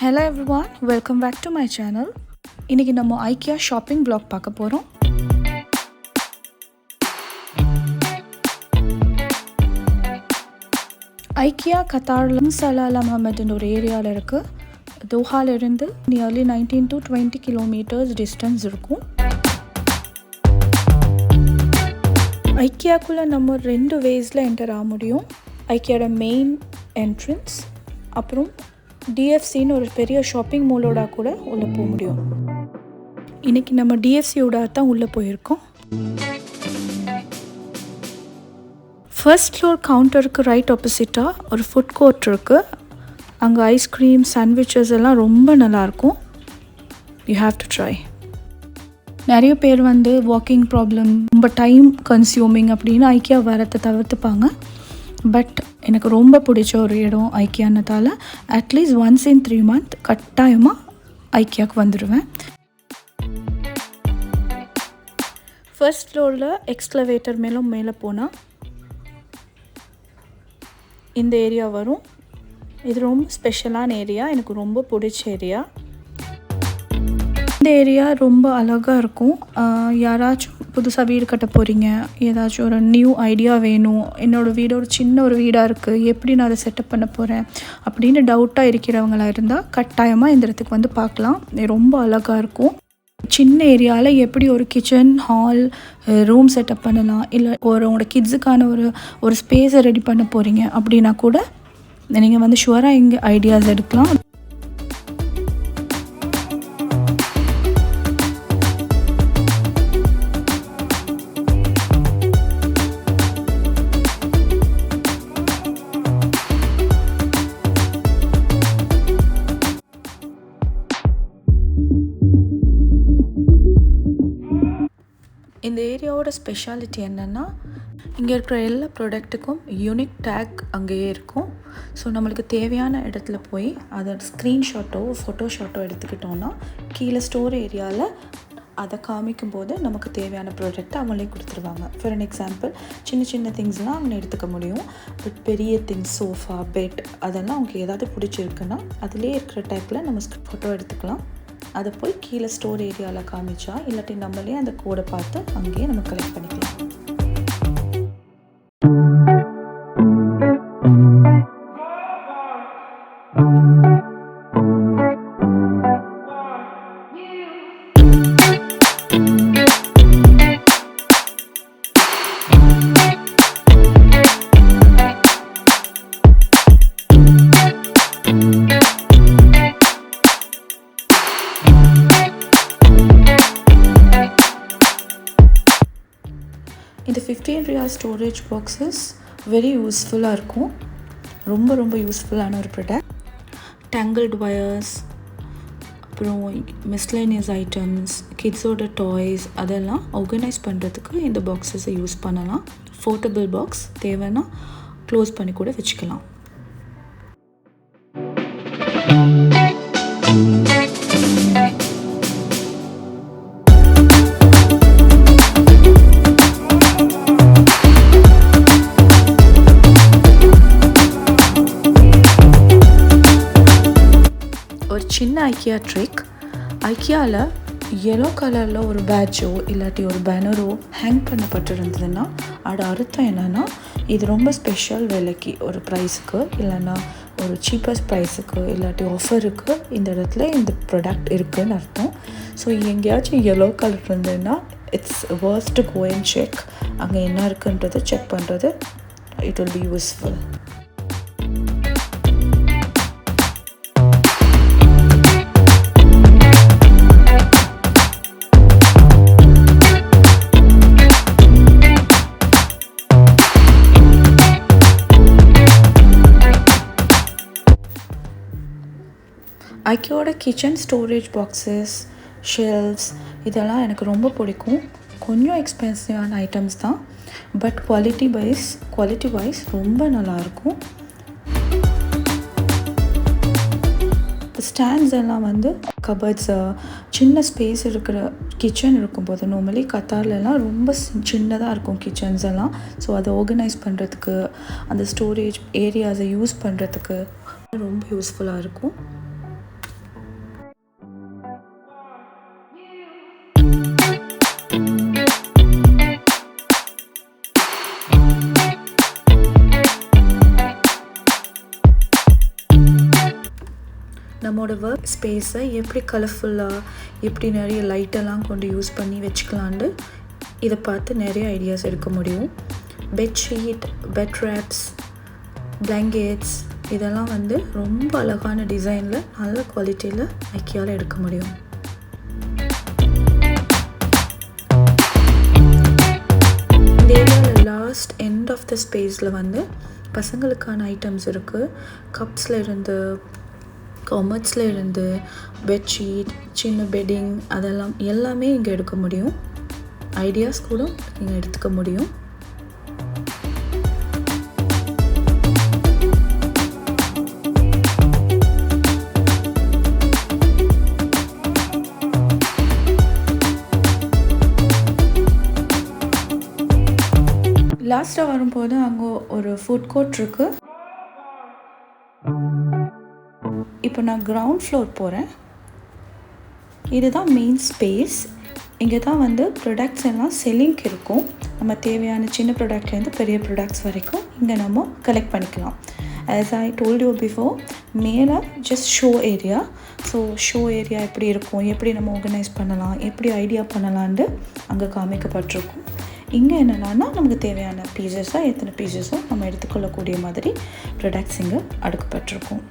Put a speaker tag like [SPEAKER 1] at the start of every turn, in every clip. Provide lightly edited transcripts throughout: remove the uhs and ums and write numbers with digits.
[SPEAKER 1] Hello everyone, welcome back to my channel. இன்னைக்கு நம்ம IKEA shopping vlog பார்க்க போறோம். IKEA கத்தார்ல சலாலா மஹமட்ன்ற ஒரு ஏரியால இருக்கு. தோஹால இருந்து nearly 19 to 20 kilometers distance இருக்கும். IKEAக்குள்ள நம்ம ரெண்டு வேஸ்ல என்டர் ஆக முடியும். IKEAட மெயின் என்ட்ரன்ஸ் அப்புறம் DFCன்னு ஒரு பெரிய ஷாப்பிங் மாலோட கூட உள்ளே போக முடியும். இன்றைக்கி நம்ம DFCயோட தான் உள்ளே போயிருக்கோம். ஃபர்ஸ்ட் ஃப்ளோர் கவுண்டருக்கு ரைட் ஆப்போசிட்டாக ஒரு ஃபுட் கோர்ட் இருக்குது. அங்கே ஐஸ்கிரீம் சாண்ட்விச்சஸ் எல்லாம் ரொம்ப நல்லாயிருக்கும். You have to try. நிறைய பேர் வாக்கிங் ப்ராப்ளம் ரொம்ப டைம் கன்சியூமிங் அப்படின்னு ஐக்கியா வரத்தை தவிர்த்துப்பாங்க. பட் எனக்கு ரொம்ப பிடிச்ச ஒரு இடம் ஐக்கியானதால் அட்லீஸ்ட் ஒன்ஸ் இன் 3 months கட்டாயமாக ஐக்கியாவுக்கு வந்துடுவேன். ஃபர்ஸ்ட் ஃப்ளோரில் எக்ஸ்கவேட்டர் மேலே போனால் இந்த ஏரியா வரும். இது ரொம்ப ஸ்பெஷலான ஏரியா, எனக்கு ரொம்ப பிடிச்ச ஏரியா. இந்த ஏரியா ரொம்ப அழகாக இருக்கும். யாராச்சும் புதுசாக வீடு கட்ட போகிறீங்க, ஏதாச்சும் ஒரு நியூ ஐடியா வேணும், என்னோடய வீடு ஒரு சின்ன ஒரு வீடாக இருக்குது, எப்படி நான் அதை செட்டப் பண்ண போகிறேன் அப்படின்னு டவுட்டாக இருக்கிறவங்களாக இருந்தால் கட்டாயமாக இந்த இடத்துக்கு பார்க்கலாம். ரொம்ப அழகாக இருக்கும். சின்ன ஏரியாவில் எப்படி ஒரு கிச்சன் ஹால் ரூம் செட்டப் பண்ணலாம், இல்லை உங்களோட கிட்ஸுக்கான ஒரு ஸ்பேஸை ரெடி பண்ண போகிறீங்க அப்படின்னா கூட நீங்கள் ஷுவராக இங்கே ஐடியாஸ் எடுக்கலாம். இந்த ஏரியாவோட ஸ்பெஷாலிட்டி என்னென்னா, இங்கே இருக்கிற எல்லா ப்ராடக்ட்டுக்கும் யூனிக் டேக் அங்கேயே இருக்கும். ஸோ நம்மளுக்கு தேவையான இடத்துல போய் அதை ஸ்க்ரீன்ஷாட்டோ ஃபோட்டோஷாட்டோ எடுத்துக்கிட்டோன்னா கீழே ஸ்டோர் ஏரியாவில் அதை காமிக்கும்போது நமக்கு தேவையான ப்ராடக்ட்டை அவங்களே கொடுத்துருவாங்க. ஃபார் அன் எக்ஸாம்பிள் சின்ன திங்ஸ்லாம் அவங்க எடுத்துக்க முடியும். பட் பெரிய திங்ஸ் சோஃபா பெட் அதெல்லாம் அவங்களுக்கு ஏதாவது பிடிச்சிருக்குன்னா அதிலே இருக்கிற டைப்பில் நம்ம ஃபோட்டோ எடுத்துக்கலாம். அதை போய் கீழே ஸ்டோர் ஏரியாவில் காமிச்சா இல்லாட்டி நம்மளே அந்த கோடை பார்த்து அங்கேயே நம்ம கலெக்ட் பண்ணிக்கலாம். இந்த 15 riyal ஸ்டோரேஜ் பாக்ஸஸ் வெரி யூஸ்ஃபுல்லாக இருக்கும். ரொம்ப யூஸ்ஃபுல்லான ஒரு ப்ராடக்ட். டேங்கிள்ட் வயர்ஸ், அப்புறம் மிஸ்லேனியஸ் ஐட்டம்ஸ், கிட்ஸோட டாய்ஸ் அதெல்லாம் ஆர்கனைஸ் பண்ணுறதுக்கு இந்த பாக்ஸஸை யூஸ் பண்ணலாம். போர்ட்டபிள் பாக்ஸ் தேவைன்னா க்ளோஸ் பண்ணி கூட வச்சுக்கலாம். சின்ன ஐக்கியா ட்ரிக், ஐக்கியாவில் எல்லோ கலரில் ஒரு பேட்சோ இல்லாட்டி ஒரு பேனரோ ஹேங் பண்ணப்பட்டிருந்ததுன்னா அதோட அர்த்தம் என்னென்னா இது ரொம்ப ஸ்பெஷல் விலைக்கு ஒரு ப்ரைஸுக்கு இல்லைன்னா ஒரு சீப்பஸ்ட் ப்ரைஸுக்கு இல்லாட்டி ஆஃபருக்கு இந்த இடத்துல இந்த ப்ராடக்ட் இருக்குதுன்னு அர்த்தம். ஸோ எங்கேயாச்சும் எல்லோ கலர் இருந்ததுன்னா it's worth to go and check. அங்கே என்ன இருக்குன்றதை செக் பண்ணுறது இட் வில் பி யூஸ்ஃபுல். ஐக்கியோட கிச்சன் ஸ்டோரேஜ் பாக்ஸஸ் ஷெல்ஃப்ஸ் இதெல்லாம் எனக்கு ரொம்ப பிடிக்கும். கொஞ்சம் எக்ஸ்பென்சிவான ஐட்டம்ஸ் தான், பட் குவாலிட்டி வைஸ் ரொம்ப நல்லாயிருக்கும். ஸ்டாண்ட்ஸ் எல்லாம் கபர்ட்ஸ் சின்ன ஸ்பேஸ் இருக்கிற கிச்சன் இருக்கும்போது நார்மலி கத்தார்லலாம் ரொம்ப சின்னதாக இருக்கும் கிச்சன்ஸ் எல்லாம். ஸோ அதை ஆர்கனைஸ் பண்ணுறதுக்கு அந்த ஸ்டோரேஜ் ஏரியாஸை யூஸ் பண்ணுறதுக்கு ரொம்ப யூஸ்ஃபுல்லாக இருக்கும். நம்மளோட ஒர்க் ஸ்பேஸை எப்படி கலர்ஃபுல்லாக எப்படி நிறைய லைட்டெல்லாம் கொண்டு யூஸ் பண்ணி வச்சுக்கலான்ட்டு இதை பார்த்து நிறைய ஐடியாஸ் எடுக்க முடியும். பெட்ஷீட், பெட் ரேப்ஸ், பிளாங்கெட்ஸ் இதெல்லாம் ரொம்ப அழகான டிசைனில் நல்ல குவாலிட்டியில் ஐக்கியாவில் எடுக்க முடியும். இந்த ஏரியாவில் லாஸ்ட் எண்ட் ஆஃப் த ஸ்பேஸில் பசங்களுக்கான ஐட்டம்ஸ் இருக்குது. கப்ஸில் இருந்து, கமட்ஸில் இருந்து, பெட்ஷீட், சின்ன பெட்டிங் அதெல்லாம் எல்லாமே இங்கே எடுக்க முடியும். ஐடியாஸ் கூட இங்கே எடுத்துக்க முடியும். லாஸ்ட்டாக வரும்போது அங்கே ஒரு ஃபுட் கோர்ட் இருக்குது. இப்போ நான் கிரவுண்ட் ஃப்ளோர் போகிறேன். இதுதான் மெயின் ஸ்பேஸ். இங்கே தான் ப்ராடக்ட்ஸ் எல்லாம் செல்லிங்க்கு இருக்கும். நம்ம தேவையான சின்ன ப்ராடக்ட்லேருந்து பெரிய ப்ராடக்ட்ஸ் வரைக்கும் இங்கே நம்ம கலெக்ட் பண்ணிக்கலாம். As I told you before, மேலே just show area. So show area எப்படி இருக்கும், எப்படி நம்ம ஆர்கனைஸ் பண்ணலாம், எப்படி ஐடியா பண்ணலான்ட்டு அங்கே காமிக்கப்பட்டிருக்கும். இங்கே என்னென்னா நமக்கு தேவையான பீசஸோ எத்தனை பீசஸோ நம்ம எடுத்துக்கொள்ளக்கூடிய மாதிரி ப்ராடக்ட்ஸ் இங்கே அடுக்கப்பட்டிருக்கும்.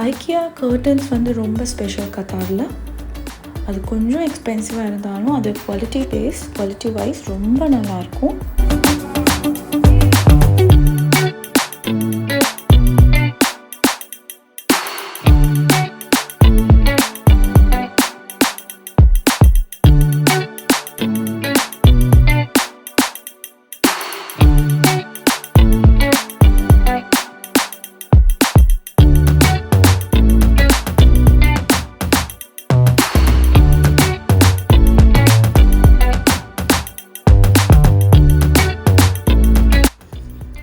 [SPEAKER 1] ஐக்கியா கர்டன்ஸ் ரொம்ப ஸ்பெஷல் கத்தாரில். அது கொஞ்சம் எக்ஸ்பென்சிவாக இருந்தாலும் அது குவாலிட்டி வைஸ் ரொம்ப நல்லாயிருக்கும்.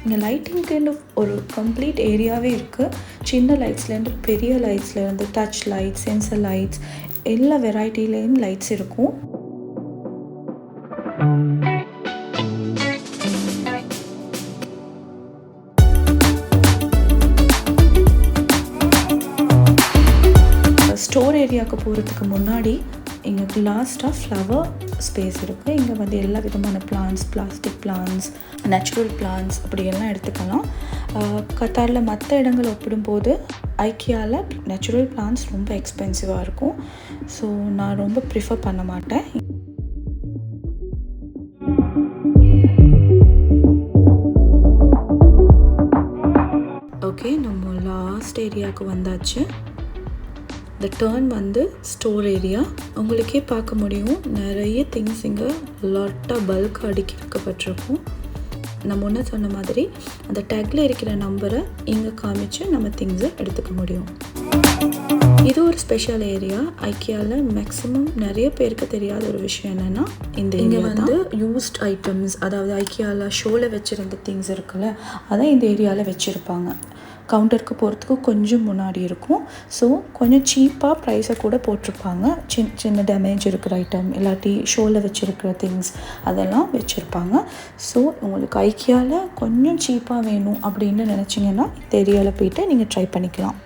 [SPEAKER 1] இங்கே லைட்டிங்க்கு ஒரு கம்ப்ளீட் ஏரியாவே இருக்குது. சின்ன லைட்ஸ்லேருந்து பெரிய லைட்ஸ்லேருந்து டச் லைட்ஸ், சென்சர் லைட்ஸ் எல்லா வெரைட்டிலேயும் லைட்ஸ் இருக்கும். ஸ்டோர் ஏரியாவுக்கு போகிறதுக்கு முன்னாடி இங்கே லாஸ்ட்டாக ஃப்ளவர் ஸ்பேஸ் இருக்குது. இங்கே எல்லா விதமான plans, plastic plans, natural plans அப்படியெல்லாம் எடுத்துக்கலாம். கத்தாரில் மற்ற இடங்களை ஒப்பிடும்போது ஐக்கியாவில் நேச்சுரல் பிளான்ஸ் ரொம்ப எக்ஸ்பென்சிவாக இருக்கும். ஸோ நான் ரொம்ப ப்ரிஃபர் பண்ண மாட்டேன். ஓகே, நம்ம லாஸ்ட் ஏரியாவுக்கு வந்தாச்சு. இந்த டர்ன் ஸ்டோர் ஏரியா. உங்களுக்கே பார்க்க முடியும் நிறைய திங்ஸ் இங்கே லாட்டாக பல்க் அடுக்கி வைக்கப்பட்டிருக்கும். நம்ம ஒன்று சொன்ன மாதிரி அந்த டேக்கில் இருக்கிற நம்பரை இங்கே காமிச்சு நம்ம திங்ஸை எடுத்துக்க முடியும். இது ஒரு ஸ்பெஷல் ஏரியா. ஐக்கியாவில் மேக்ஸிமம் நிறைய பேருக்கு தெரியாத ஒரு விஷயம் என்னென்னா, இங்கே யூஸ்ட் ஐட்டம்ஸ், அதாவது ஐக்கியாவில் ஷோவில் வச்சுருந்த திங்ஸ் இருக்குல்ல, அதான் இந்த ஏரியாவில் வச்சுருப்பாங்க. கவுண்டருக்கு போகிறதுக்கு கொஞ்சம் முன்னாடி இருக்கும். ஸோ கொஞ்சம் சீப்பாக ப்ரைஸை கூட போட்டிருப்பாங்க. சின்ன டேமேஜ் இருக்கிற ஐட்டம் இல்லாட்டி ஷோவில் வச்சுருக்கிற திங்ஸ் அதெல்லாம் வச்சுருப்பாங்க. ஸோ உங்களுக்கு ஐக்கியாவில் கொஞ்சம் சீப்பாக வேணும் அப்படின்னு நினச்சிங்கன்னா இந்த ஏரியாவில் போய்ட்டு நீங்கள் ட்ரை பண்ணிக்கலாம்.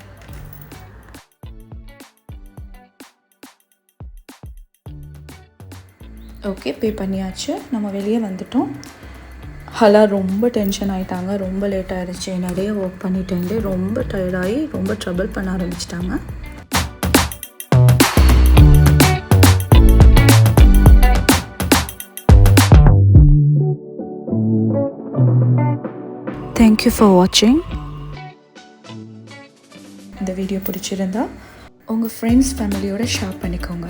[SPEAKER 1] ஓகே, பே பண்ணியாச்சு. நம்ம வெளியே வந்துட்டோம். ஹலா ரொம்ப டென்ஷன் ஆகிட்டாங்க. ரொம்ப லேட் ஆகிடுச்சு. நிறைய ஒர்க் பண்ணிட்டு ரொம்ப டயர்டாகி ரொம்ப ட்ரபிள் பண்ண ஆரம்பிச்சிட்டாங்க. தேங்க்யூ ஃபார் வாட்சிங். இந்த வீடியோ பிடிச்சிருந்தா உங்கள் ஃப்ரெண்ட்ஸ் ஃபேமிலியோட ஷேர் பண்ணிக்கோங்க.